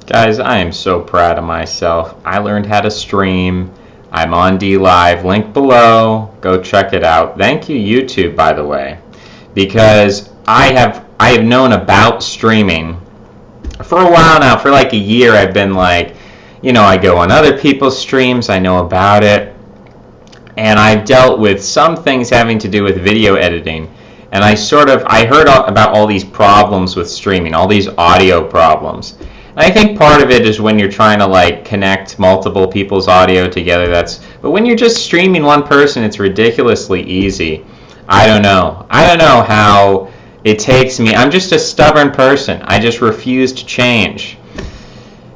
Guys, I am so proud of myself. I learned how to stream. I'm on DLive, link below. Go check it out. Thank you, YouTube, by the way, because I have known about streaming for a while now. For like a year, I've been like, I go on other people's streams. I know about it, and I've dealt with some things having to do with video editing. And I heard about all these problems with streaming, all these audio problems. And I think part of it is when you're trying to like connect multiple people's audio together. But when you're just streaming one person, it's ridiculously easy. I don't know how it takes me. I'm just a stubborn person. I just refuse to change.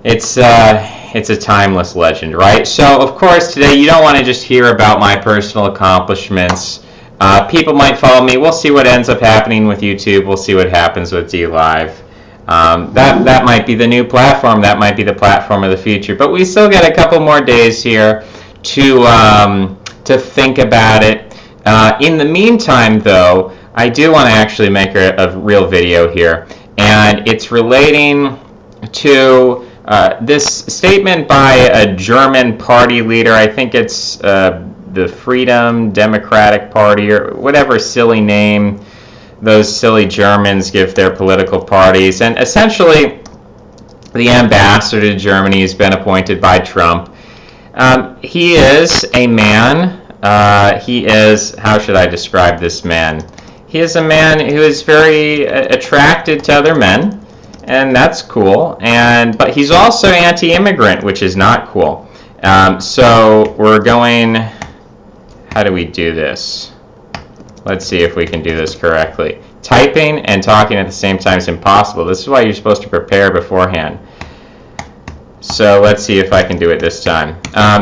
It's a timeless legend, right? So of course today you don't want to just hear about my personal accomplishments. People might follow me. We'll see what ends up happening with YouTube. We'll see what happens with DLive. That might be the new platform. That might be the platform of the future. But we still got a couple more days here to think about it. In the meantime, though, I do want to actually make a real video here, and it's relating to this statement by a German party leader. I think it's the Freedom Democratic Party, or whatever silly name those silly Germans give their political parties. And essentially, the ambassador to Germany has been appointed by Trump. He is a man. How should I describe this man? He is a man who is very attracted to other men, and that's cool. But he's also anti-immigrant, which is not cool. So we're going... How do we do this? Let's see if we can do this correctly. Typing and talking at the same time is impossible. This is why you're supposed to prepare beforehand. So let's see if I can do it this time.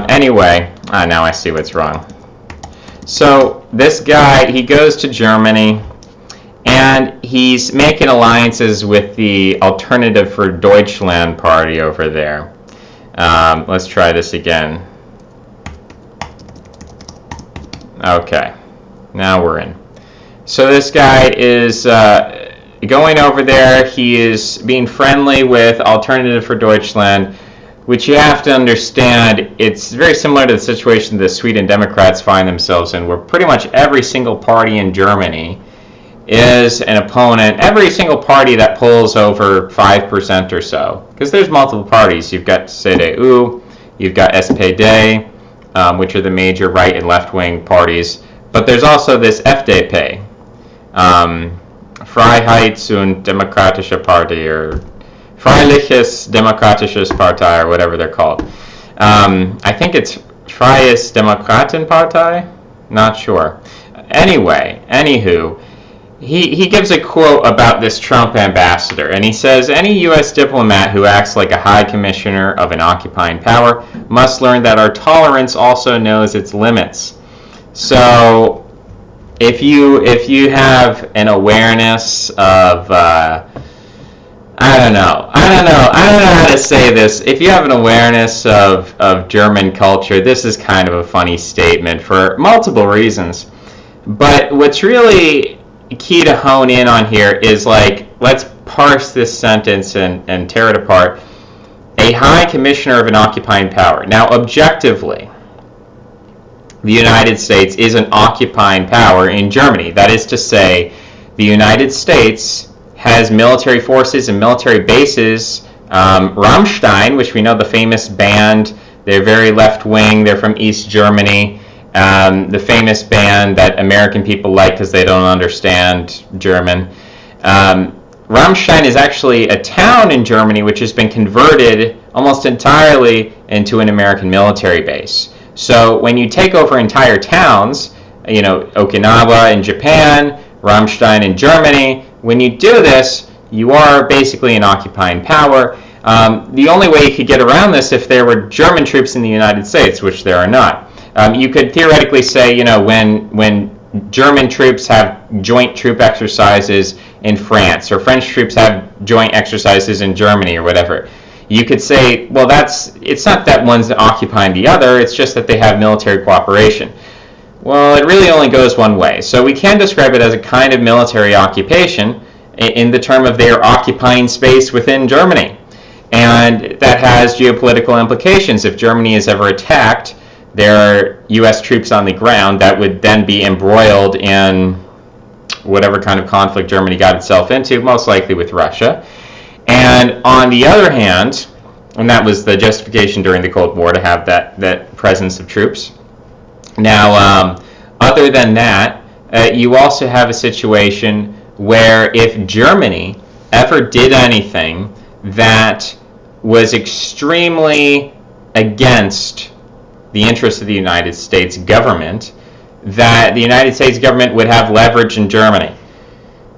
Anyway, now I see what's wrong. So this guy, he goes to Germany, and he's making alliances with the Alternative for Deutschland party over there. Let's try this again. Okay, now we're in. So this guy is going over there. He is being friendly with Alternative for Deutschland, which you have to understand, it's very similar to the situation the Sweden Democrats find themselves in, where pretty much every single party in Germany is an opponent. Every single party that pulls over 5% or so, because there's multiple parties. You've got CDU, you've got SPD, which are the major right and left-wing parties. But there's also this FDP, Freiheits- und Demokratische Partei, or Freiheitliches Demokratisches Partei, or whatever they're called. I think it's Freies Demokratenpartei? Not sure. Anywho, he gives a quote about this Trump ambassador, and he says, any U.S. diplomat who acts like a high commissioner of an occupying power must learn that our tolerance also knows its limits. So if you have an awareness of I don't know how to say this. If you have an awareness of German culture, this is kind of a funny statement for multiple reasons. But what's really key to hone in on here is, like, let's parse this sentence and tear it apart. A high commissioner of an occupying power. Now, objectively, the United States is an occupying power in Germany. That is to say, the United States has military forces and military bases. Rammstein, which we know, the famous band, they're very left-wing, they're from East Germany. The famous band that American people like because they don't understand German. Rammstein is actually a town in Germany which has been converted almost entirely into an American military base. So when you take over entire towns, Okinawa in Japan, Rammstein in Germany, when you do this, you are basically an occupying power. The only way you could get around this if there were German troops in the United States, which there are not. You could theoretically say, when German troops have joint troop exercises in France, or French troops have joint exercises in Germany, or whatever, you could say, well, it's not that one's occupying the other, it's just that they have military cooperation. Well, it really only goes one way. So we can describe it as a kind of military occupation in the term of they are occupying space within Germany. And that has geopolitical implications. If Germany is ever attacked, there are U.S. troops on the ground that would then be embroiled in whatever kind of conflict Germany got itself into, most likely with Russia. And on the other hand, and that was the justification during the Cold War, to have that presence of troops. Now, other than that, you also have a situation where if Germany ever did anything that was extremely against the interests of the United States government, that the United States government would have leverage in Germany.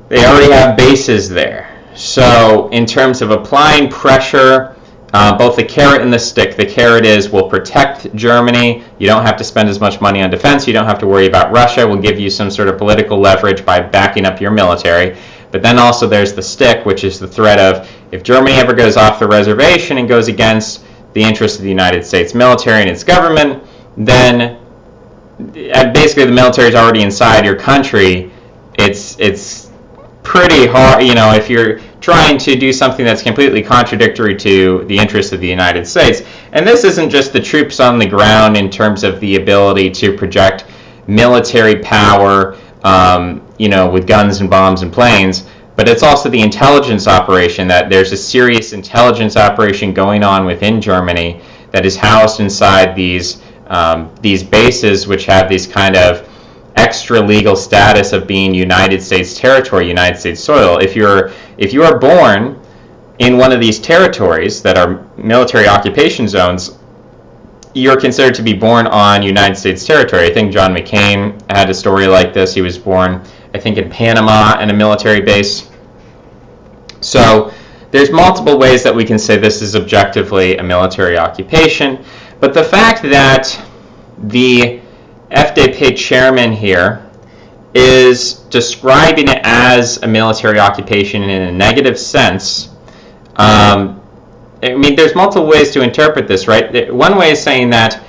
They already have bases there. So in terms of applying pressure, both the carrot and the stick, the carrot is we'll protect Germany. You don't have to spend as much money on defense. You don't have to worry about Russia. We'll give you some sort of political leverage by backing up your military. But then also there's the stick, which is the threat of if Germany ever goes off the reservation and goes against the interests of the United States military and its government, then basically the military is already inside your country. It's pretty hard, if you're trying to do something that's completely contradictory to the interests of the United States. And this isn't just the troops on the ground in terms of the ability to project military power, with guns and bombs and planes, but it's also the intelligence operation, that there's a serious intelligence operation going on within Germany that is housed inside these bases, which have these kind of extra legal status of being United States territory, United States soil. If you are born in one of these territories that are military occupation zones, you're considered to be born on United States territory. I think John McCain had a story like this. He was born, I think, in Panama in a military base. So there's multiple ways that we can say this is objectively a military occupation. But the fact that the FDP chairman here is describing it as a military occupation in a negative sense, there's multiple ways to interpret this, right? One way is saying that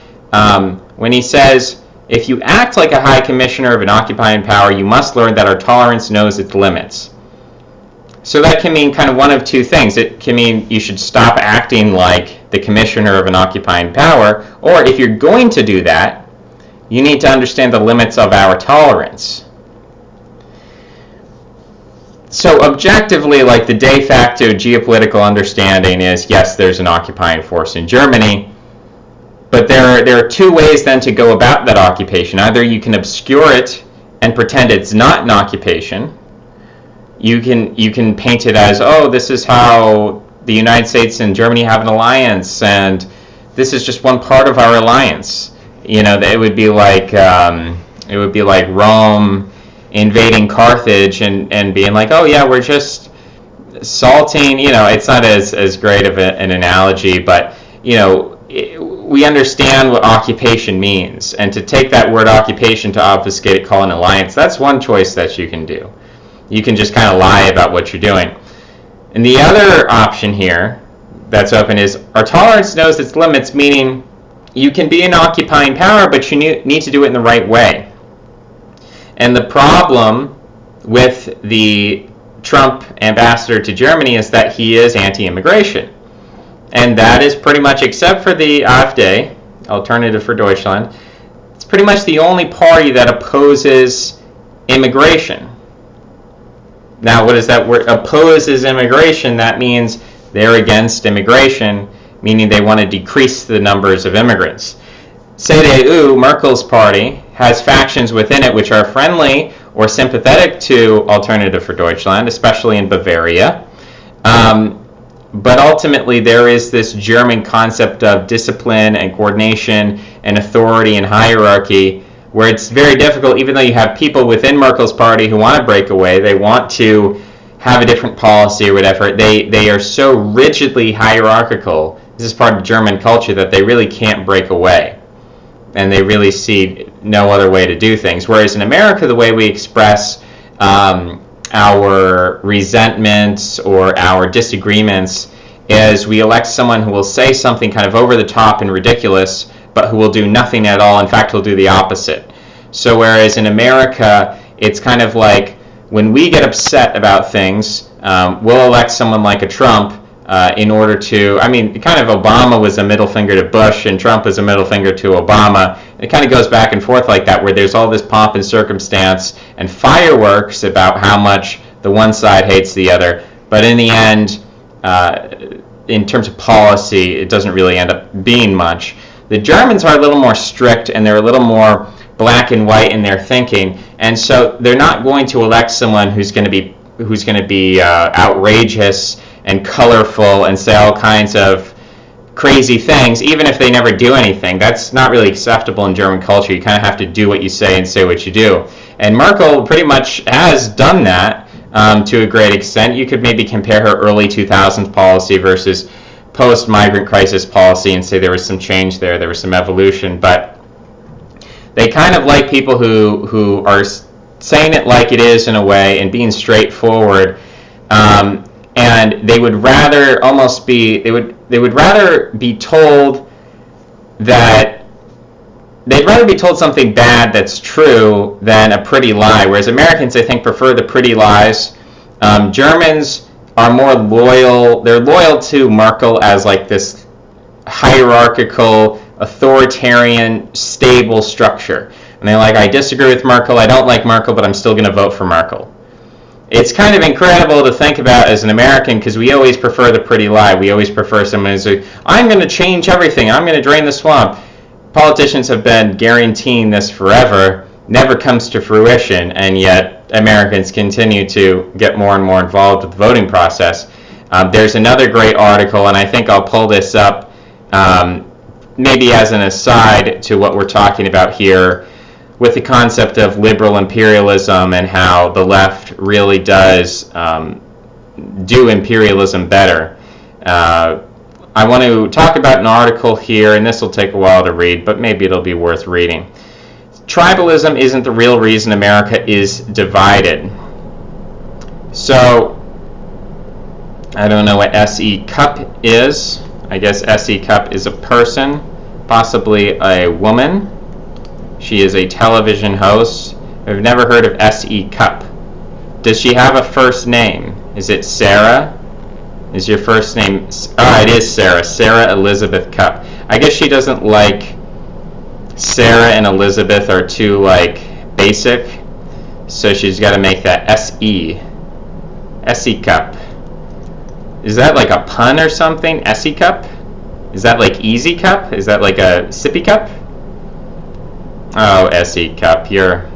when he says, if you act like a high commissioner of an occupying power, you must learn that our tolerance knows its limits. So that can mean kind of one of two things. It can mean you should stop acting like the commissioner of an occupying power, or if you're going to do that, you need to understand the limits of our tolerance. So objectively, like the de facto geopolitical understanding is, yes, there's an occupying force in Germany, but there are two ways then to go about that occupation. Either you can obscure it and pretend it's not an occupation. You can paint it as, oh, this is how the United States and Germany have an alliance, and this is just one part of our alliance. It would be like Rome invading Carthage and being like, oh yeah, we're just salting. It's not as great of an analogy, but we understand what occupation means, and to take that word occupation to obfuscate it, call it an alliance, that's one choice that you can do. You can just kind of lie about what you're doing. And the other option here that's open is our tolerance knows its limits, meaning you can be an occupying power, but you need to do it in the right way. And the problem with the Trump ambassador to Germany is that he is anti-immigration. And that is pretty much, except for the AfD, Alternative for Deutschland, it's pretty much the only party that opposes immigration. Now, what is that word? Opposes immigration. That means they're against immigration, meaning they want to decrease the numbers of immigrants. CDU, Merkel's party, has factions within it which are friendly or sympathetic to Alternative for Deutschland, especially in Bavaria. But ultimately, there is this German concept of discipline and coordination and authority and hierarchy, where it's very difficult, even though you have people within Merkel's party who want to break away, they want to have a different policy or whatever, they are so rigidly hierarchical, this is part of German culture, that they really can't break away. And they really see no other way to do things. Whereas in America, the way we express our resentments or our disagreements is we elect someone who will say something kind of over the top and ridiculous, but who will do nothing at all. In fact, will do the opposite. So whereas in America, it's kind of like when we get upset about things, we'll elect someone like a Trump in order to, I mean, kind of Obama was a middle finger to Bush and Trump was a middle finger to Obama. It kind of goes back and forth like that, where there's all this pomp and circumstance and fireworks about how much the one side hates the other. But in the end, in terms of policy, it doesn't really end up being much. The Germans are a little more strict and they're a little more black and white in their thinking, and so they're not going to elect someone who's going to be outrageous and colorful and say all kinds of crazy things, even if they never do anything. That's not really acceptable in German culture. You kind of have to do what you say and say what you do. And Merkel pretty much has done that to a great extent. You could maybe compare her early 2000s policy versus post-migrant crisis policy and say there was some change there, there was some evolution, but they kind of like people who are saying it like it is in a way and being straightforward, and they would rather almost be they would rather be told that they'd rather be told something bad that's true than a pretty lie. Whereas Americans, I think, prefer the pretty lies. Germans are more loyal. They're loyal to Merkel as like this hierarchical, authoritarian, stable structure. And they're like, I disagree with Merkel, I don't like Merkel, but I'm still going to vote for Merkel. It's kind of incredible to think about as an American, because we always prefer the pretty lie. We always prefer someone who's like, I'm going to change everything, I'm going to drain the swamp. Politicians have been guaranteeing this forever, never comes to fruition, and yet Americans continue to get more and more involved with the voting process. There's another great article, and I think I'll pull this up maybe as an aside to what we're talking about here, with the concept of liberal imperialism and how the left really does do imperialism better. I want to talk about an article here, and this will take a while to read, but maybe it'll be worth reading. Tribalism isn't the real reason America is divided. So, I don't know what S.E. Cupp is. I guess S.E. Cupp is a person, possibly a woman. She is a television host. I've never heard of S.E. Cupp. Does she have a first name? Is it Sarah? Is your first name... it is Sarah. Sarah Elizabeth Cupp. I guess she doesn't like... Sarah and Elizabeth are too, basic. So she's got to make that S.E. S.E. Cupp. Is that like a pun or something? S.E. Cupp? Is that like Easy Cup? Is that like a sippy cup? Oh, S.E. Cupp, you're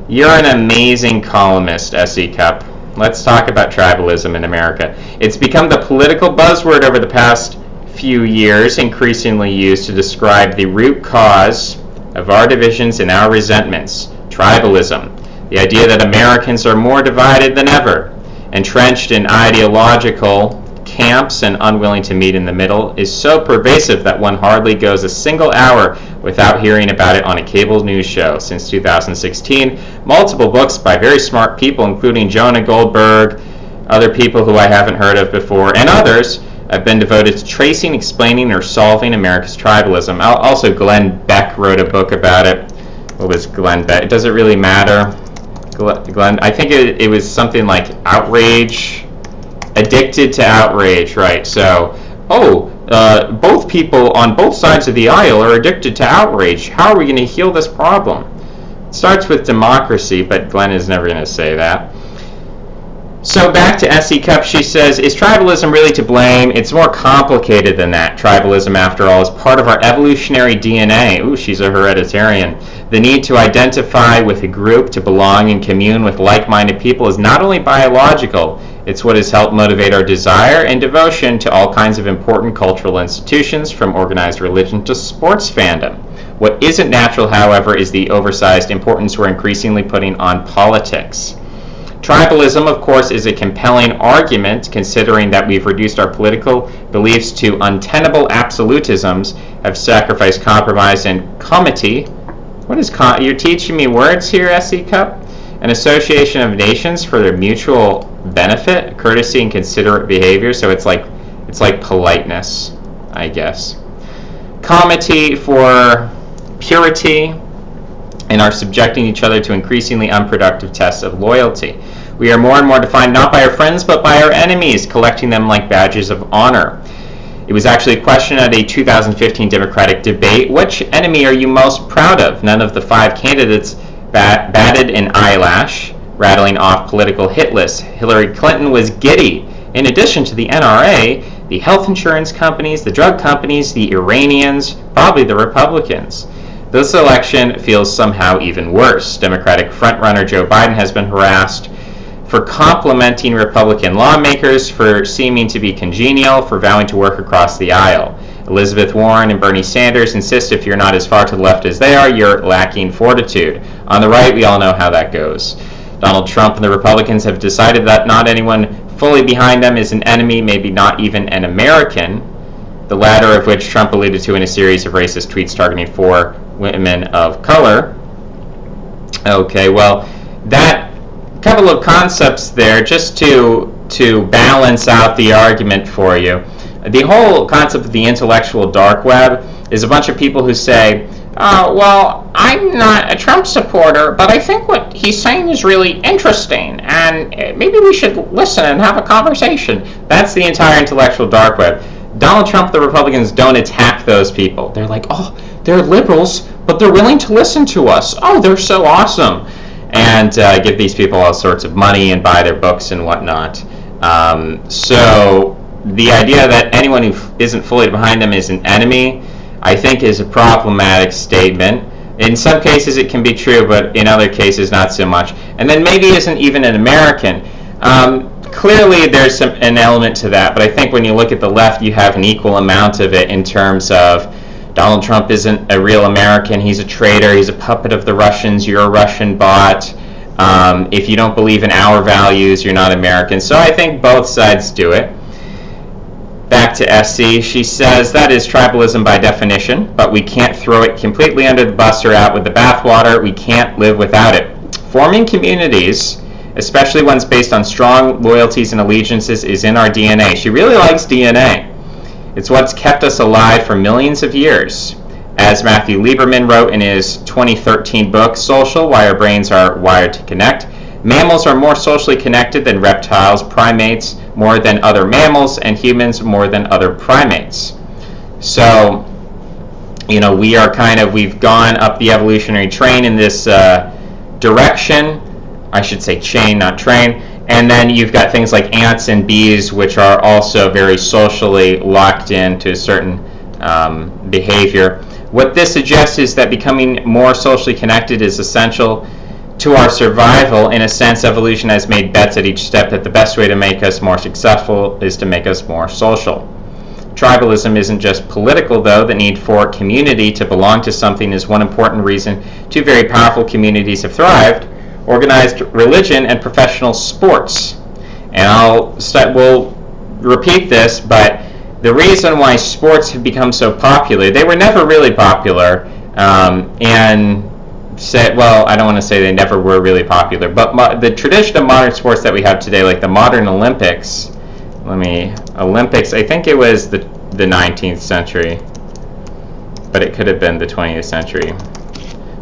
an amazing columnist, S.E. Cupp. Let's talk about tribalism in America. It's become the political buzzword over the past few years, increasingly used to describe the root cause of our divisions and our resentments, tribalism. The idea that Americans are more divided than ever, entrenched in ideological camps and unwilling to meet in the middle, is so pervasive that one hardly goes a single hour without hearing about it on a cable news show. Since 2016, multiple books by very smart people, including Jonah Goldberg, other people who I haven't heard of before, and others, have been devoted to tracing, explaining, or solving America's tribalism. Also, Glenn Beck wrote a book about it. What was Glenn Beck? Does it really matter? Glenn, I think it was something like outrage, addicted to outrage, right? So, both people on both sides of the aisle are addicted to outrage. How are we going to heal this problem? It starts with democracy, but Glenn is never going to say that. So back to S.E. Cupp, she says, is tribalism really to blame? It's more complicated than that. Tribalism, after all, is part of our evolutionary DNA. Ooh, she's a hereditarian. The need to identify with a group, to belong and commune with like-minded people is not only biological, it's what has helped motivate our desire and devotion to all kinds of important cultural institutions, from organized religion to sports fandom. What isn't natural, however, is the oversized importance we're increasingly putting on politics. Tribalism, of course, is a compelling argument, considering that we've reduced our political beliefs to untenable absolutisms, have sacrificed compromise and comity. What is you're teaching me words here, S.E. Cupp? An association of nations for their mutual benefit, courtesy, and considerate behavior. So it's like politeness, I guess. Comity for purity, and are subjecting each other to increasingly unproductive tests of loyalty. We are more and more defined not by our friends but by our enemies, collecting them like badges of honor. It was actually a question at a 2015 Democratic debate. Which enemy are you most proud of? None of the 5 candidates batted an eyelash, rattling off political hit lists. Hillary Clinton was giddy. In addition to the NRA, the health insurance companies, the drug companies, the Iranians, probably the Republicans. This election feels somehow even worse. Democratic frontrunner Joe Biden has been harassed for complimenting Republican lawmakers, for seeming to be congenial, for vowing to work across the aisle. Elizabeth Warren and Bernie Sanders insist if you're not as far to the left as they are, you're lacking fortitude. On the right, we all know how that goes. Donald Trump and the Republicans have decided that not anyone fully behind them is an enemy, maybe not even an American, the latter of which Trump alluded to in a series of racist tweets targeting 4 women of color. Okay, well, that couple of concepts there just to balance out the argument for you. The whole concept of the intellectual dark web is a bunch of people who say, well, I'm not a Trump supporter, but I think what he's saying is really interesting, and maybe we should listen and have a conversation. That's the entire intellectual dark web. Donald Trump, the Republicans don't attack those people. They're like, oh, they're liberals, but they're willing to listen to us. Oh, they're so awesome. And give these people all sorts of money and buy their books and whatnot. So the idea that anyone who isn't fully behind them is an enemy, I think, is a problematic statement. In some cases it can be true, but in other cases not so much. And then maybe isn't even an American. Clearly there's an element to that, but I think when you look at the left, you have an equal amount of it in terms of Donald Trump isn't a real American, he's a traitor, he's a puppet of the Russians, you're a Russian bot. If you don't believe in our values, you're not American. So I think both sides do it. Back to SC, she says that is tribalism by definition, but we can't throw it completely under the bus or out with the bathwater. We can't live without it. Forming communities, especially ones based on strong loyalties and allegiances, is in our DNA. She really likes DNA. It's what's kept us alive for millions of years. As Matthew Lieberman wrote in his 2013 book, Social, Why Our Brains Are Wired to Connect, mammals are more socially connected than reptiles, primates more than other mammals, and humans more than other primates. So, you know, we've gone up the evolutionary train in this direction. I should say chain, not train. And then you've got things like ants and bees, which are also very socially locked into a certain behavior. What this suggests is that becoming more socially connected is essential to our survival. In a sense, evolution has made bets at each step that the best way to make us more successful is to make us more social. Tribalism isn't just political, though. The need for community to belong to something is one important reason 2 very powerful communities have thrived: organized religion and professional sports. And we'll repeat this, but the reason why sports have become so popular, they were never really popular, I don't want to say they never were really popular, but the tradition of modern sports that we have today, like the modern Olympics, I think it was the 19th century, but it could have been the 20th century.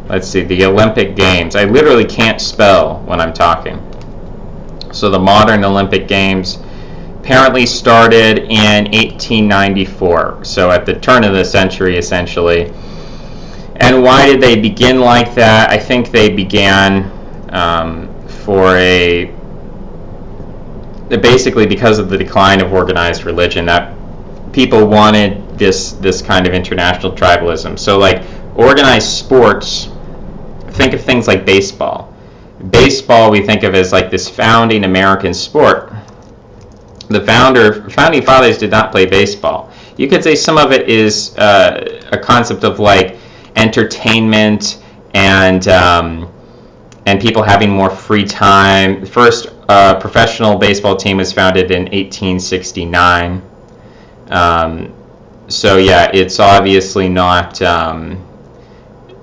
Let's see, the Olympic Games. I literally can't spell when I'm talking. So the modern Olympic Games apparently started in 1894, so at the turn of the century, essentially. And why did they begin like that? I think they began basically because of the decline of organized religion, that people wanted this kind of international tribalism. So like organized sports, think of things like baseball. Baseball we think of as like this founding American sport. The founding fathers did not play baseball. You could say some of it is a concept of like entertainment and people having more free time. The first professional baseball team was founded in 1869. So yeah, it's obviously not.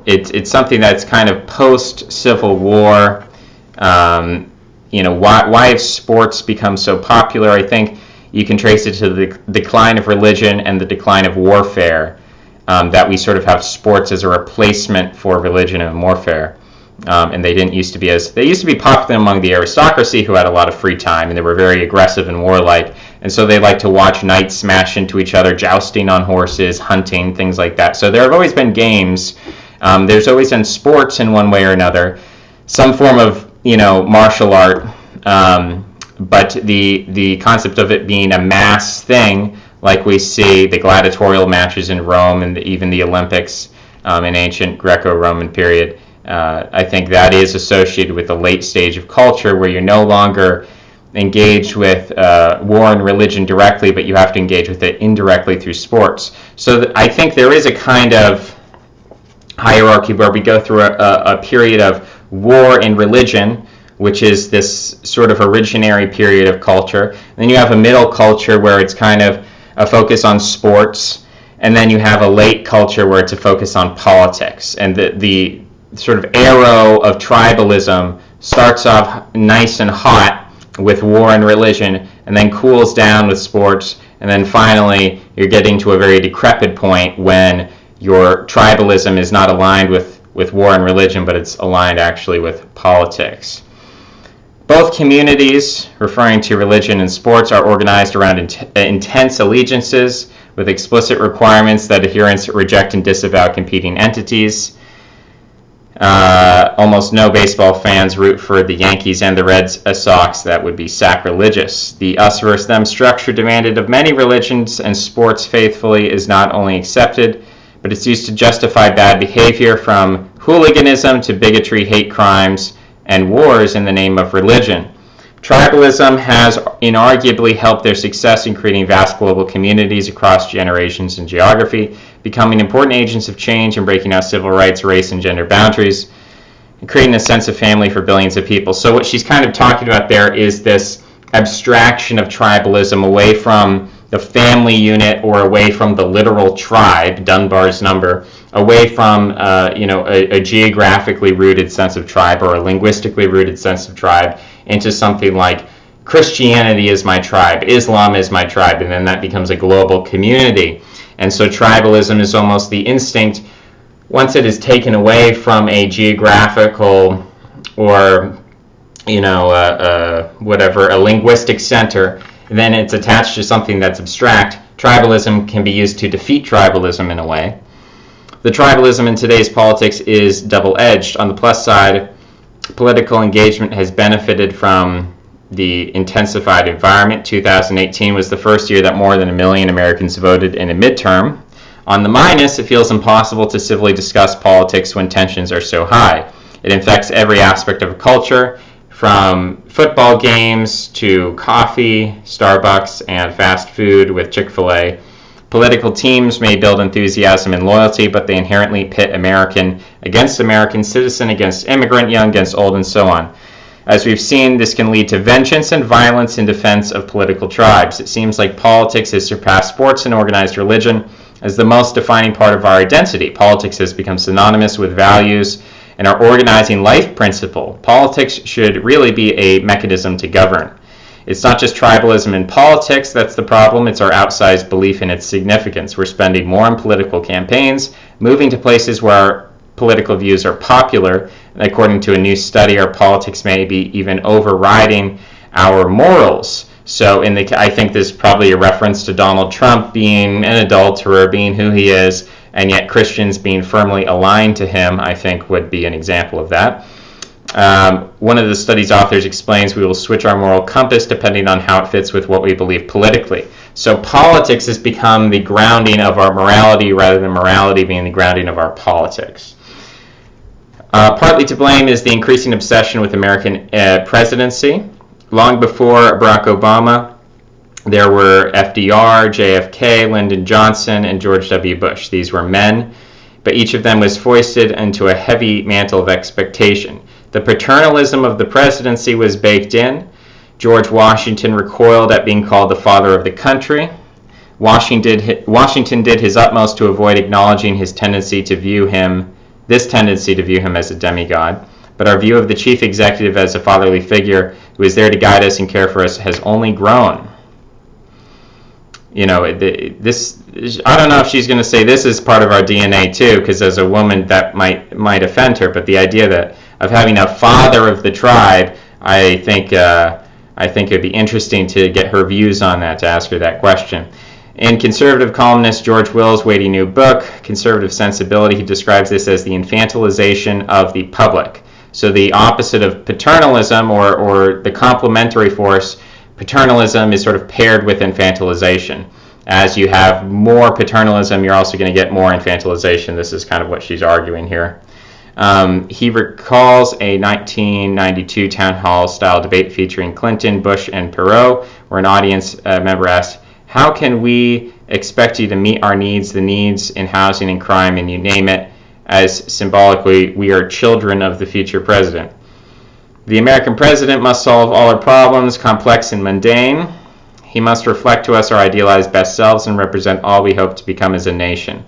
It's something that's kind of post-Civil War. Why have sports become so popular? I think you can trace it to the decline of religion and the decline of warfare, that we sort of have sports as a replacement for religion and warfare. and they used to be popular among the aristocracy, who had a lot of free time, and they were very aggressive and warlike, and so they liked to watch knights smash into each other, jousting on horses, hunting, things like that. So there have always been games. There's always been sports in one way or another, some form of martial art, but the concept of it being a mass thing, like we see the gladiatorial matches in Rome and even the Olympics in ancient Greco-Roman period, I think that is associated with the late stage of culture, where you're no longer engaged with war and religion directly, but you have to engage with it indirectly through sports. So I think there is a kind of hierarchy where we go through a period of war and religion, which is this sort of originary period of culture. And then you have a middle culture where it's kind of a focus on sports, and then you have a late culture where it's a focus on politics. And the sort of arrow of tribalism starts off nice and hot with war and religion, and then cools down with sports, and then finally you're getting to a very decrepit point when your tribalism is not aligned with war and religion, but it's aligned actually with politics. Both communities, referring to religion and sports, are organized around intense allegiances with explicit requirements that adherents reject and disavow competing entities. Almost no baseball fans root for the Yankees and the Red Sox. That would be sacrilegious. The us versus them structure demanded of many religions and sports faithfully is not only accepted, but it's used to justify bad behavior, from hooliganism to bigotry, hate crimes, and wars in the name of religion. Tribalism has inarguably helped their success in creating vast global communities across generations and geography, becoming important agents of change and breaking out civil rights, race, and gender boundaries, and creating a sense of family for billions of people. So what she's kind of talking about there is this abstraction of tribalism away from the family unit or away from the literal tribe, Dunbar's number, away from a geographically rooted sense of tribe or a linguistically rooted sense of tribe, into something like Christianity is my tribe, Islam is my tribe, and then that becomes a global community. And so tribalism is almost the instinct, once it is taken away from a geographical or a linguistic center, then it's attached to something that's abstract. Tribalism can be used to defeat tribalism in a way. The tribalism in today's politics is double-edged. On the plus side, political engagement has benefited from the intensified environment. 2018 was the first year that more than 1 million Americans voted in a midterm. On the minus, it feels impossible to civilly discuss politics when tensions are so high. It infects every aspect of a culture, from football games to coffee, Starbucks, and fast food with Chick-fil-A. Political teams may build enthusiasm and loyalty, but they inherently pit American against American, citizen against immigrant, young against old, and so on. As we've seen, this can lead to vengeance and violence in defense of political tribes. It seems like politics has surpassed sports and organized religion as the most defining part of our identity. Politics has become synonymous with values and our organizing life principle. Politics should really be a mechanism to govern. It's not just tribalism in politics that's the problem, it's our outsized belief in its significance. We're spending more on political campaigns, moving to places where our political views are popular, and according to a new study, our politics may be even overriding our morals. So I think this is probably a reference to Donald Trump being an adulterer, being who he is, and yet Christians being firmly aligned to him, I think would be an example of that. One of the study's authors explains we will switch our moral compass depending on how it fits with what we believe politically. So politics has become the grounding of our morality rather than morality being the grounding of our politics. Partly to blame is the increasing obsession with American presidency. Long before Barack Obama, there were FDR, JFK, Lyndon Johnson, and George W. Bush. These were men, but each of them was foisted into a heavy mantle of expectation. The paternalism of the presidency was baked in. George Washington recoiled at being called the father of the country. Washington did his utmost to avoid acknowledging this tendency to view him as a demigod. But our view of the chief executive as a fatherly figure who is there to guide us and care for us has only grown. I don't know if she's going to say this is part of our DNA too, because as a woman that might offend her, but the idea that of having a father of the tribe, I think it would be interesting to get her views on that, to ask her that question. In conservative columnist George Will's weighty new book, Conservative Sensibility, he describes this as the infantilization of the public. So the opposite of paternalism, or the complementary force, paternalism is sort of paired with infantilization. As you have more paternalism, you're also going to get more infantilization. This is kind of what she's arguing here. He recalls a 1992 town hall style debate featuring Clinton, Bush, and Perot, where an audience member asked, "How can we expect you to meet our needs, the needs in housing and crime, and you name it, as symbolically we are children of the future president? The American president must solve all our problems, complex and mundane. He must reflect to us our idealized best selves and represent all we hope to become as a nation.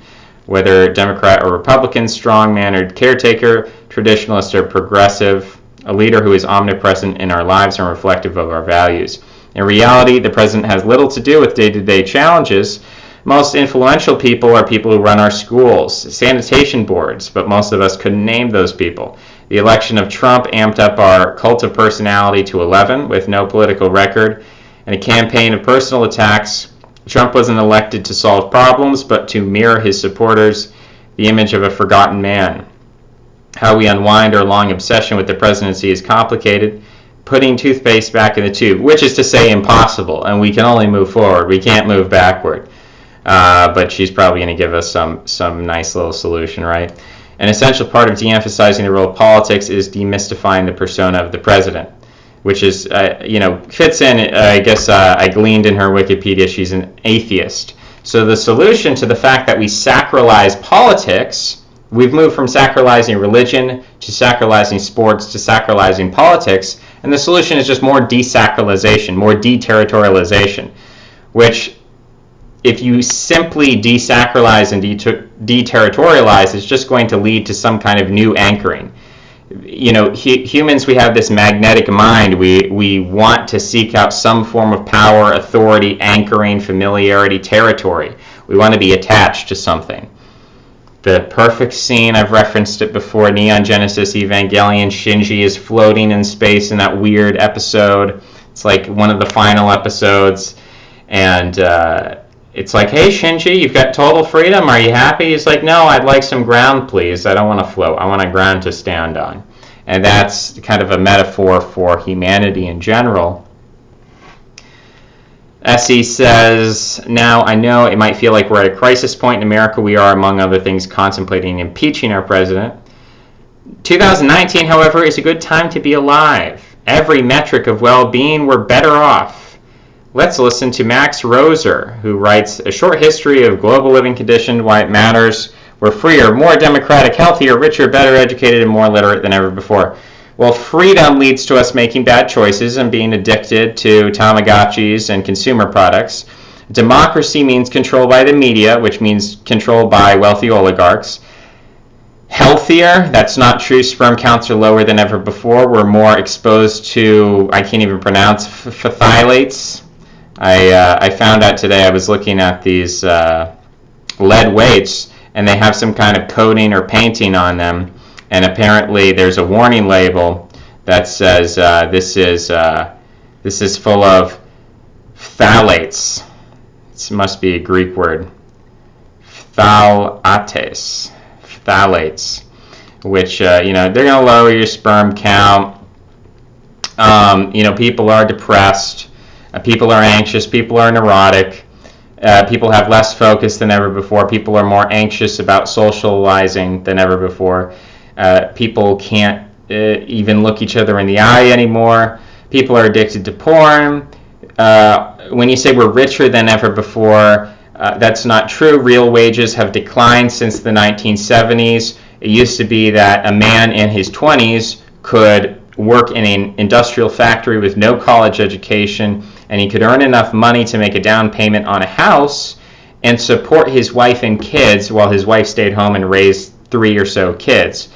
Whether Democrat or Republican, strong-mannered caretaker, traditionalist or progressive, a leader who is omnipresent in our lives and reflective of our values. In reality, the president has little to do with day-to-day challenges. Most influential people are people who run our schools, sanitation boards, but most of us couldn't name those people. The election of Trump amped up our cult of personality to 11 with no political record and a campaign of personal attacks. Trump wasn't elected to solve problems, but to mirror his supporters, the image of a forgotten man. How we unwind our long obsession with the presidency is complicated. Putting toothpaste back in the tube, which is to say impossible, and we can only move forward. We can't move backward. But she's probably going to give us some nice little solution, right? An essential part of de-emphasizing the role of politics is demystifying the persona of the president, which is, fits in, I guess I gleaned in her Wikipedia, she's an atheist. So the solution to the fact that we sacralize politics, we've moved from sacralizing religion to sacralizing sports to sacralizing politics, and the solution is just more desacralization, more deterritorialization, which if you simply desacralize and deterritorialize, it's just going to lead to some kind of new anchoring. Humans, we have this magnetic mind. We want to seek out some form of power, authority, anchoring, familiarity, territory. We want to be attached to something. The perfect scene, I've referenced it before, Neon Genesis Evangelion, Shinji is floating in space in that weird episode. It's like one of the final episodes, and it's like, hey Shinji, you've got total freedom, are you happy? He's like, no, I'd like some ground, please. I don't want to float, I want a ground to stand on. And that's kind of a metaphor for humanity in general. Essie says, now I know it might feel like we're at a crisis point in America. We are, among other things, contemplating impeaching our president. 2019, however, is a good time to be alive. Every metric of well-being, we're better off. Let's listen to Max Roser, who writes A Short History of Global Living Conditions, Why It Matters. We're freer, more democratic, healthier, richer, better educated, and more literate than ever before. Well, freedom leads to us making bad choices and being addicted to Tamagotchis and consumer products. Democracy means control by the media, which means control by wealthy oligarchs. Healthier, that's not true. Sperm counts are lower than ever before. We're more exposed to, I can't even pronounce, phthalates. I found out today, I was looking at these lead weights, and they have some kind of coating or painting on them. And apparently there's a warning label that says this is full of phthalates. This must be a Greek word. Phthalates, which they're going to lower your sperm count. People are depressed. People are anxious. People are neurotic. People have less focus than ever before. People are more anxious about socializing than ever before. People can't even look each other in the eye anymore. People are addicted to porn. When you say we're richer than ever before, that's not true. Real wages have declined since the 1970s. It used to be that a man in his 20s could work in an industrial factory with no college education, and he could earn enough money to make a down payment on a house and support his wife and kids while his wife stayed home and raised 3 or so kids.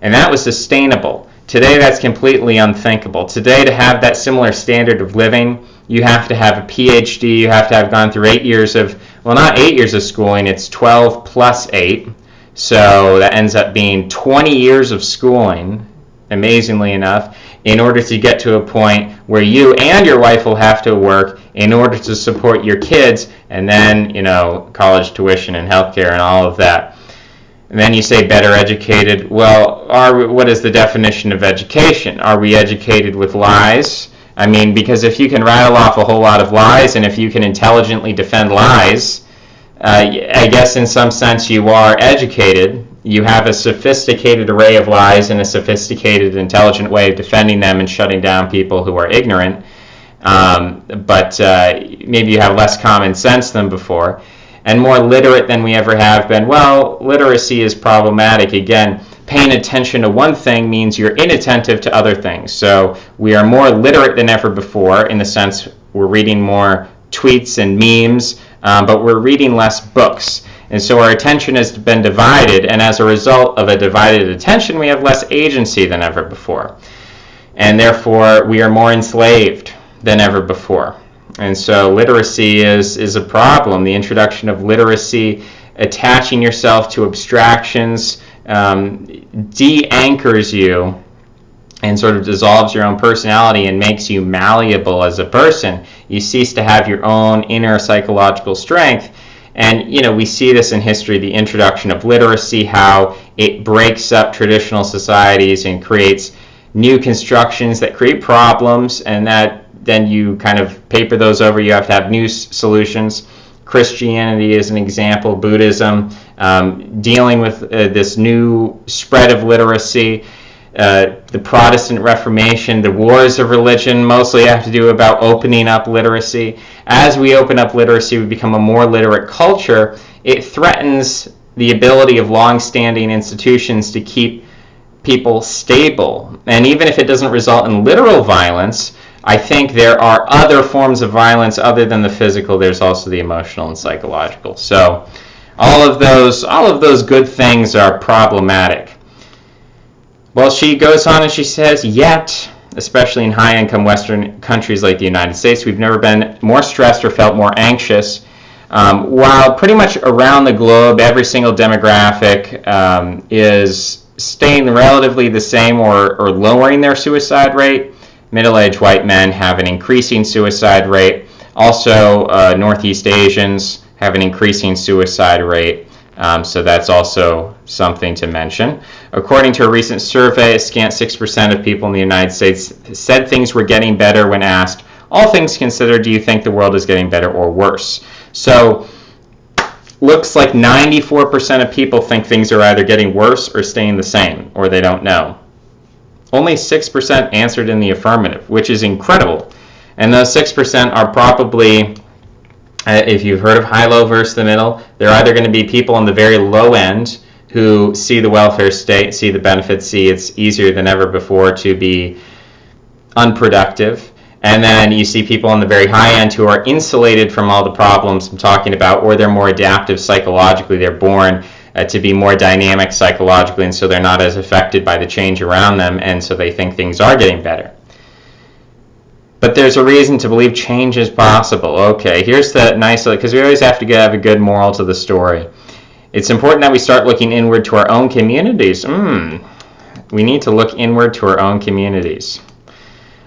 And that was sustainable. Today, that's completely unthinkable. Today, to have that similar standard of living, you have to have a PhD, you have to have gone through 8 years of, well, not 8 years of schooling, it's 12 plus 8. So that ends up being 20 years of schooling amazingly enough, in order to get to a point where you and your wife will have to work in order to support your kids, and then, college tuition and healthcare and all of that. And then you say better educated. Well, what is the definition of education? Are we educated with lies? I mean, because if you can rattle off a whole lot of lies, and if you can intelligently defend lies, I guess in some sense you are educated. You have a sophisticated array of lies and a sophisticated, intelligent way of defending them and shutting down people who are ignorant. But maybe you have less common sense than before, and more literate than we ever have been. Well, literacy is problematic. Again, paying attention to one thing means you're inattentive to other things. So we are more literate than ever before, in the sense we're reading more tweets and memes, but we're reading less books. And so our attention has been divided, and as a result of a divided attention, we have less agency than ever before. And therefore, we are more enslaved than ever before. And so literacy is a problem. The introduction of literacy, attaching yourself to abstractions, de-anchors you and sort of dissolves your own personality and makes you malleable as a person. You cease to have your own inner psychological strength. And, we see this in history, the introduction of literacy, how it breaks up traditional societies and creates new constructions that create problems, and that then you kind of paper those over. You have to have new solutions. Christianity is an example, Buddhism, dealing with this new spread of literacy. The Protestant Reformation, the wars of religion mostly have to do about opening up literacy. As we open up literacy, we become a more literate culture. It threatens the ability of long-standing institutions to keep people stable. And even if it doesn't result in literal violence, I think there are other forms of violence other than the physical. There's also the emotional and psychological. So all of those good things are problematic. Well, she goes on and she says, yet, especially in high-income Western countries like the United States, we've never been more stressed or felt more anxious. While pretty much around the globe, every single demographic is staying relatively the same or lowering their suicide rate. Middle-aged white men have an increasing suicide rate. Also, Northeast Asians have an increasing suicide rate. So that's also something to mention. According to a recent survey, a scant 6% of people in the United States said things were getting better when asked, all things considered, do you think the world is getting better or worse? So looks like 94% of people think things are either getting worse or staying the same, or they don't know. Only 6% answered in the affirmative, which is incredible. And those 6% are probably, if you've heard of high-low versus the middle, they're either going to be people on the very low end who see the welfare state, see the benefits, see it's easier than ever before to be unproductive. And then you see people on the very high end who are insulated from all the problems I'm talking about, or they're more adaptive psychologically. They're born to be more dynamic psychologically, and so they're not as affected by the change around them, and so they think things are getting better. But there's a reason to believe change is possible. Okay, here's the nice, because we always have to have a good moral to the story. It's important that we start looking inward to our own communities. We need to look inward to our own communities.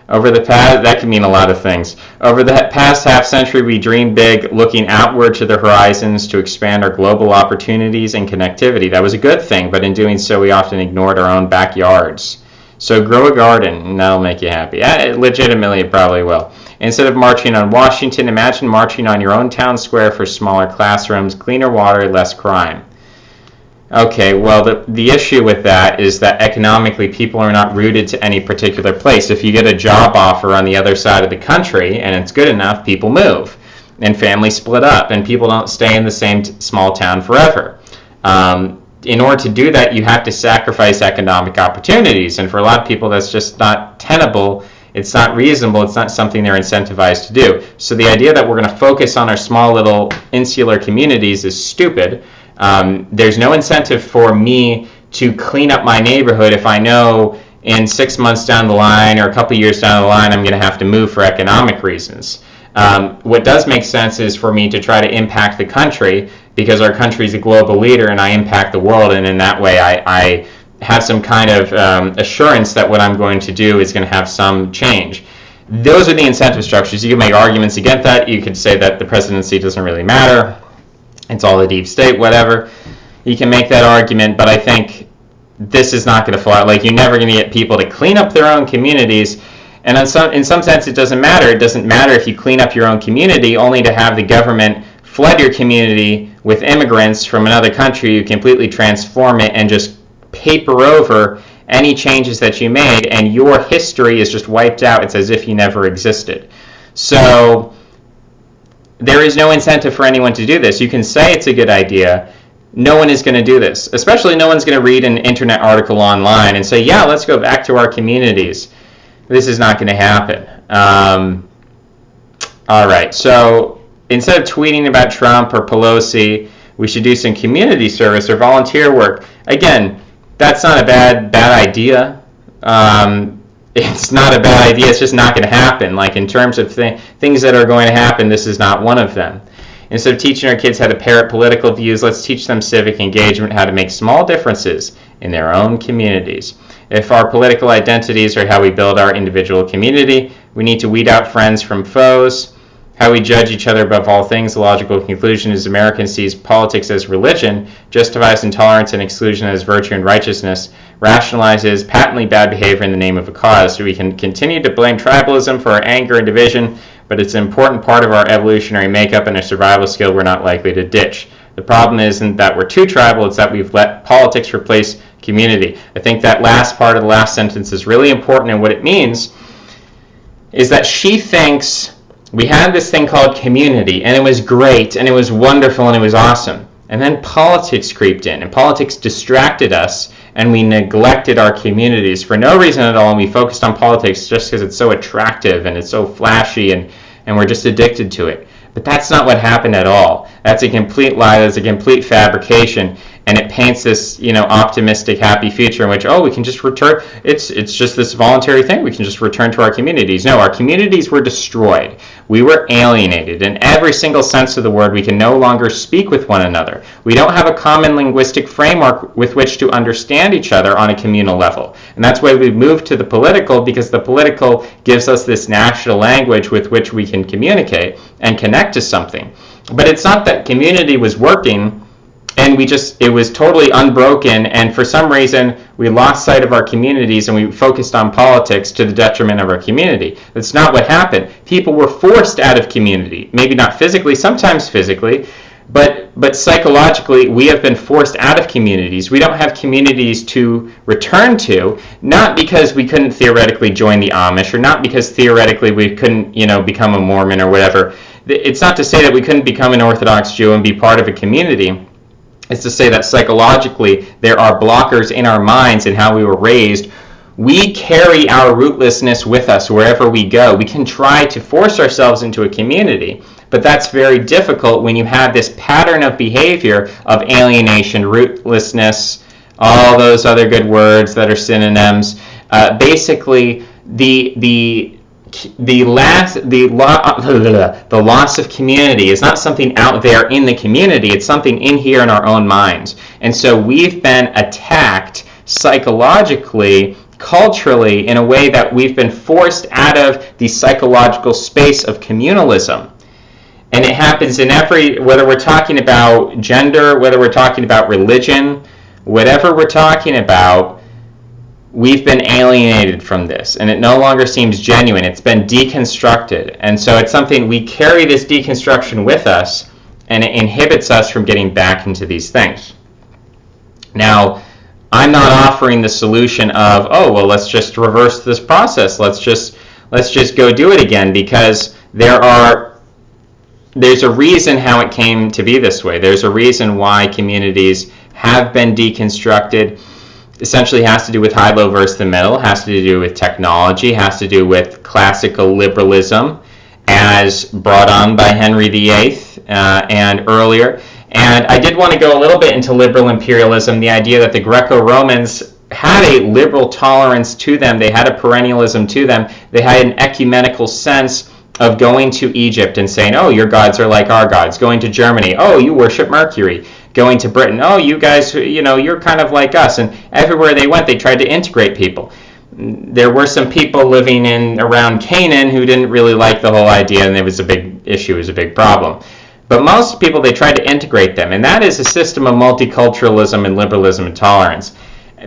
Over the past, that can mean a lot of things. Over the past half century, we dreamed big, looking outward to the horizons to expand our global opportunities and connectivity. That was a good thing, but in doing so, we often ignored our own backyards. So grow a garden, and that'll make you happy. Legitimately, it probably will. Instead of marching on Washington, imagine marching on your own town square for smaller classrooms, cleaner water, less crime. Okay, well, the issue with that is that economically people are not rooted to any particular place. If you get a job offer on the other side of the country and it's good enough, people move. And families split up, and people don't stay in the same small town forever. In order to do that, you have to sacrifice economic opportunities. And for a lot of people, that's just not tenable. It's not reasonable. It's not something they're incentivized to do. So the idea that we're going to focus on our small little insular communities is stupid. There's no incentive for me to clean up my neighborhood if I know in 6 months down the line or a couple years down the line I'm going to have to move for economic reasons. What does make sense is for me to try to impact the country, because our country is a global leader and I impact the world, and in that way I have some kind of assurance that what I'm going to do is going to have some change. Those are the incentive structures. You can make arguments against that. You could say that the presidency doesn't really matter. It's all the deep state, whatever. You can make that argument, but I think this is not going to fly. Like, you're never going to get people to clean up their own communities. And in some sense, it doesn't matter. It doesn't matter if you clean up your own community only to have the government flood your community with immigrants from another country who completely transform it and just paper over any changes that you made, and your history is just wiped out. It's as if you never existed. So there is no incentive for anyone to do this. You can say it's a good idea. No one is going to do this. Especially no one's going to read an internet article online and say, yeah, let's go back to our communities. This is not going to happen. All right, so instead of tweeting about Trump or Pelosi, we should do some community service or volunteer work. Again, that's not a bad idea. It's not a bad idea. It's just not going to happen. Like, in terms of things that are going to happen, this is not one of them. Instead of teaching our kids how to parrot political views, let's teach them civic engagement, how to make small differences in their own communities. If our political identities are how we build our individual community, we need to weed out friends from foes. How we judge each other above all things, the logical conclusion is American sees politics as religion, justifies intolerance and exclusion as virtue and righteousness, rationalizes patently bad behavior in the name of a cause. So we can continue to blame tribalism for our anger and division, but it's an important part of our evolutionary makeup and a survival skill we're not likely to ditch. The problem isn't that we're too tribal, it's that we've let politics replace community. I think that last part of the last sentence is really important, and what it means is that she thinks we had this thing called community, and it was great, and it was wonderful, and it was awesome. And then politics creeped in, and politics distracted us, and we neglected our communities for no reason at all, and we focused on politics just because it's so attractive, and it's so flashy, and we're just addicted to it. But that's not what happened at all. That's a complete lie, that's a complete fabrication, and it paints this, optimistic, happy future in which, we can just return. It's just this voluntary thing. We can just return to our communities. No, our communities were destroyed. We were alienated. In every single sense of the word, we can no longer speak with one another. We don't have a common linguistic framework with which to understand each other on a communal level. And that's why we've moved to the political, because the political gives us this national language with which we can communicate and connect to something. But it's not that community was working and it was totally unbroken, and for some reason we lost sight of our communities and we focused on politics to the detriment of our community. That's not what happened. People were forced out of community. Maybe not physically, sometimes physically, but psychologically we have been forced out of communities. We don't have communities to return to, not because we couldn't theoretically join the Amish, or not because theoretically we couldn't, become a Mormon or whatever. It's not to say that we couldn't become an Orthodox Jew and be part of a community. It's to say that psychologically there are blockers in our minds in how we were raised. We carry our rootlessness with us wherever we go. We can try to force ourselves into a community, but that's very difficult when you have this pattern of behavior of alienation, rootlessness, all those other good words that are synonyms. Basically, the loss of community is not something out there in the community, it's something in here in our own minds. And so we've been attacked psychologically, culturally, in a way that we've been forced out of the psychological space of communalism. And it happens in whether we're talking about gender, whether we're talking about religion, whatever we're talking about, we've been alienated from this, and it no longer seems genuine. It's been deconstructed, and so it's something we carry this deconstruction with us, and it inhibits us from getting back into these things. Now, I'm not offering the solution of, let's just reverse this process. Let's just go do it again, because there's a reason how it came to be this way. There's a reason why communities have been deconstructed. Essentially has to do with high-low versus the middle, has to do with technology, has to do with classical liberalism as brought on by Henry VIII and earlier. And I did want to go a little bit into liberal imperialism, the idea that the Greco-Romans had a liberal tolerance to them, they had a perennialism to them, they had an ecumenical sense of going to Egypt and saying, your gods are like our gods, going to Germany, you worship Mercury, going to Britain, oh, you guys, you're kind of like us. And everywhere they went, they tried to integrate people. There were some people living around Canaan who didn't really like the whole idea, and it was a big issue, it was a big problem. But most people, they tried to integrate them, and that is a system of multiculturalism and liberalism and tolerance.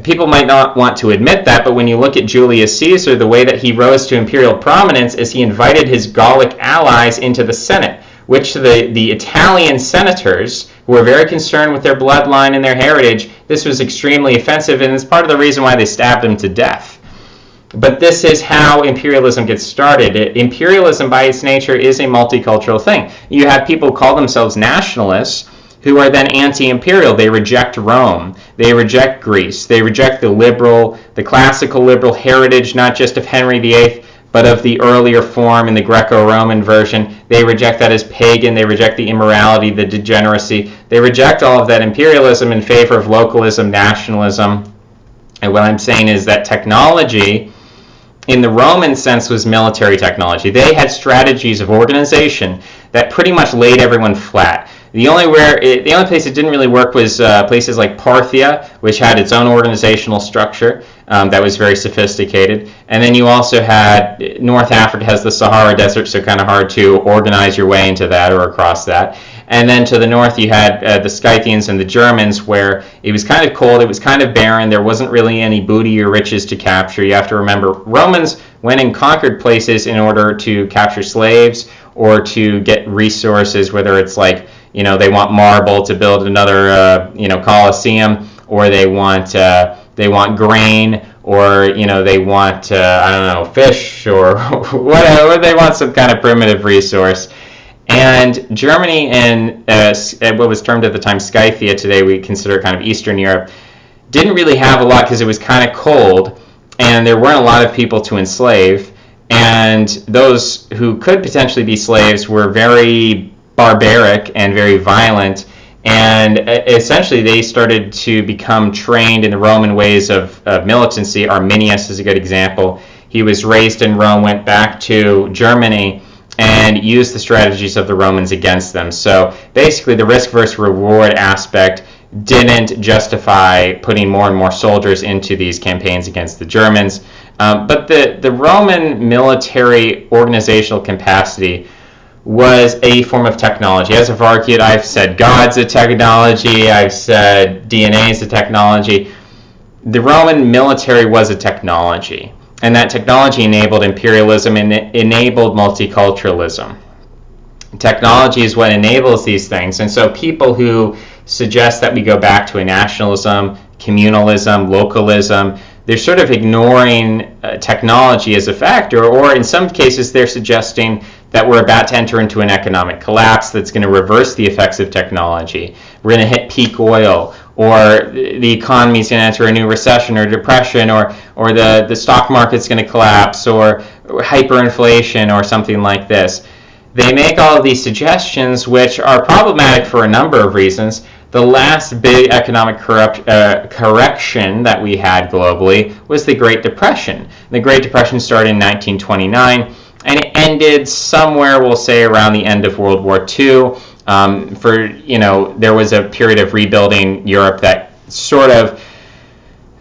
People might not want to admit that, but when you look at Julius Caesar, the way that he rose to imperial prominence is he invited his Gallic allies into the Senate, which the Italian senators, who were very concerned with their bloodline and their heritage, this was extremely offensive, and it's part of the reason why they stabbed him to death. But this is how imperialism gets started. Imperialism, by its nature, is a multicultural thing. You have people who call themselves nationalists, who are then anti-imperial. They reject Rome. They reject Greece. They reject the classical liberal heritage, not just of Henry VIII, but of the earlier form in the Greco-Roman version. They reject that as pagan. They reject the immorality, the degeneracy. They reject all of that imperialism in favor of localism, nationalism. And what I'm saying is that technology, in the Roman sense, was military technology. They had strategies of organization that pretty much laid everyone flat. The only place it didn't really work was places like Parthia, which had its own organizational structure that was very sophisticated. And then you also had North Africa has the Sahara Desert, so kind of hard to organize your way into that or across that. And then to the north you had the Scythians and the Germans, where it was kind of cold, it was kind of barren, there wasn't really any booty or riches to capture. You have to remember, Romans went and conquered places in order to capture slaves or to get resources, whether it's like, they want marble to build another, Colosseum, or they want grain, or they want fish or whatever. They want some kind of primitive resource. And Germany and what was termed at the time Scythia, today we consider kind of Eastern Europe, didn't really have a lot because it was kind of cold, and there weren't a lot of people to enslave. And those who could potentially be slaves were very barbaric and very violent, and essentially they started to become trained in the Roman ways of militancy. Arminius is a good example. He was raised in Rome, went back to Germany, and used the strategies of the Romans against them. So basically the risk versus reward aspect didn't justify putting more and more soldiers into these campaigns against the Germans. But the Roman military organizational capacity was a form of technology. As I've argued, I've said God's a technology, I've said DNA is a technology. The Roman military was a technology, and that technology enabled imperialism and enabled multiculturalism. Technology is what enables these things, and so people who suggest that we go back to a nationalism, communalism, localism, they're sort of ignoring technology as a factor, or in some cases they're suggesting that we're about to enter into an economic collapse that's going to reverse the effects of technology. We're going to hit peak oil, or the economy's going to enter a new recession or depression, or the stock market's going to collapse, or hyperinflation, or something like this. They make all of these suggestions, which are problematic for a number of reasons. The last big economic correction that we had globally was the Great Depression. The Great Depression started in 1929, and it ended somewhere, we'll say, around the end of World War II. There was a period of rebuilding Europe that sort of,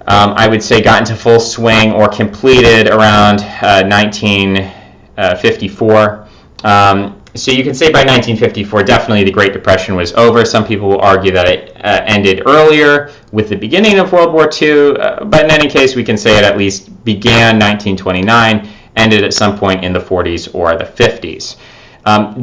I would say, got into full swing or completed around 1954. So you can say by 1954, definitely the Great Depression was over. Some people will argue that it ended earlier with the beginning of World War II, but in any case, we can say it at least began 1929, ended at some point in the 40s or the 50s.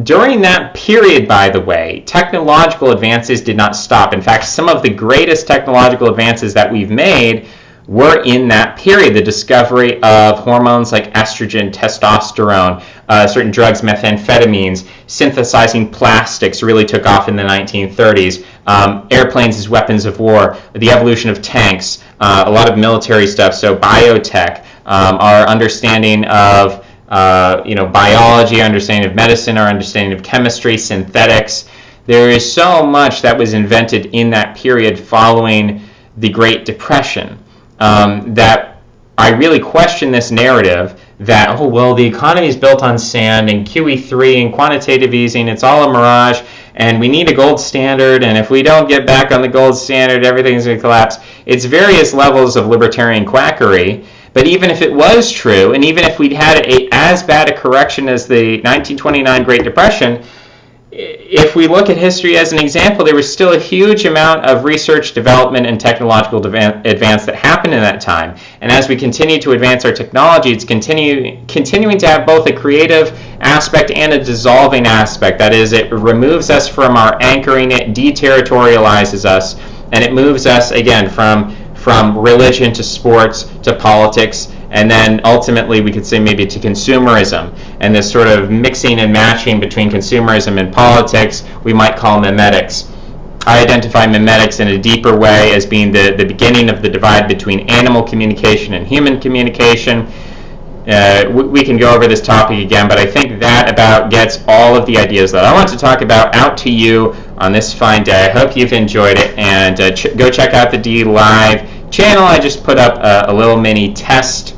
During that period, by the way, technological advances did not stop. In fact, some of the greatest technological advances that we've made were in that period. The discovery of hormones like estrogen, testosterone, certain drugs, methamphetamines, synthesizing plastics really took off in the 1930s. Airplanes as weapons of war, the evolution of tanks, a lot of military stuff, so biotech, our understanding of biology, understanding of medicine, our understanding of chemistry, synthetics. There is so much that was invented in that period following the Great Depression. That I really question this narrative that, the economy is built on sand and QE3 and quantitative easing, it's all a mirage, and we need a gold standard, and if we don't get back on the gold standard, everything's going to collapse. It's various levels of libertarian quackery. But even if it was true, and even if we'd had as bad a correction as the 1929 Great Depression, if we look at history as an example, there was still a huge amount of research, development, and technological advance that happened in that time. And as we continue to advance our technology, it's continuing to have both a creative aspect and a dissolving aspect. That is, it removes us from our anchoring, it deterritorializes us, and it moves us, again, from religion to sports to politics, and then ultimately we could say maybe to consumerism, and this sort of mixing and matching between consumerism and politics we might call memetics. I identify memetics in a deeper way as being the beginning of the divide between animal communication and human communication. We can go over this topic again, but I think that about gets all of the ideas that I want to talk about out to you on this fine day. I hope you've enjoyed it, and go check out the DLive channel. I just put up a little mini test,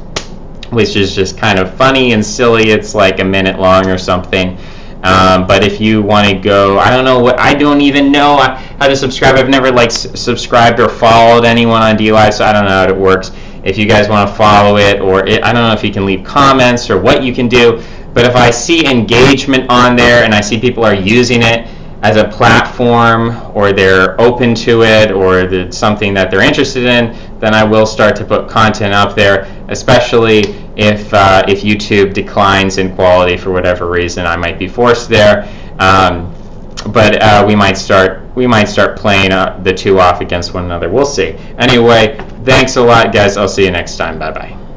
which is just kind of funny and silly. It's like a minute long or something. But if you want to go, I don't even know how to subscribe. I've never subscribed or followed anyone on DLive, so I don't know how it works. If you guys want to follow it, or I don't know if you can leave comments or what you can do, but if I see engagement on there and I see people are using it as a platform, or they're open to it, or it's something that they're interested in, then I will start to put content up there, especially if YouTube declines in quality for whatever reason. I might be forced there, but we might start playing the two off against one another. We'll see. Anyway, thanks a lot, guys. I'll see you next time. Bye-bye.